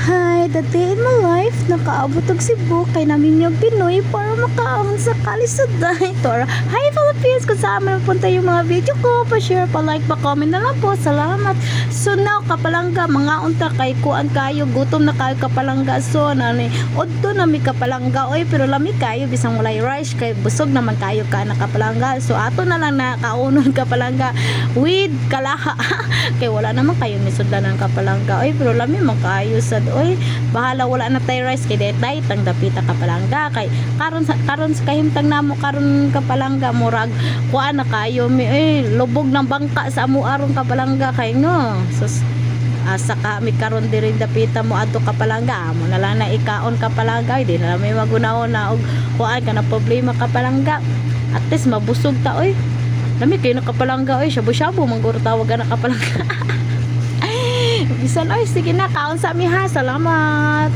Hi, the day in my life, nakaabot og Cebu kay namin yung Pinoy para makaahon sa kalisaday. Tora, hi Philippines! Kung saan man punta yung mga video ko, pa-share, pa-like, pa-comment na lang po. Salamat! So now, kapalangga, mga unta kay kuan kayo, gutom na kayo kapalangga. So, nani, odto na mi kapalangga, oy, pero lami kayo, bisang walay rice, kay busog naman kayo ka na kapalangga. So, ato na lang na kaunon kapalangga with kalaha. Kay wala naman kayo misudlan ng kapalangga, oy, pero lami man kayo sa oy, bahala wala na tay rice kay detay tang dapita kapalangga kay karon sa kahimtang namo karon kapalangga murag kuan na kayo mi lubog ng bangka sa amo aron kapalangga kay no sus asa ka mi karon diri dapita mo adto kapalangga amo na lang na ikaon kapalangga di na may magunahon na og kuan kana problema kapalangga at least mabusog ta oy lami kay nakapalangga oy shabu-shabu mangguro tawagan na kapalangga. Bisan, ay, sige na, kaon sa mi ha. Salamat.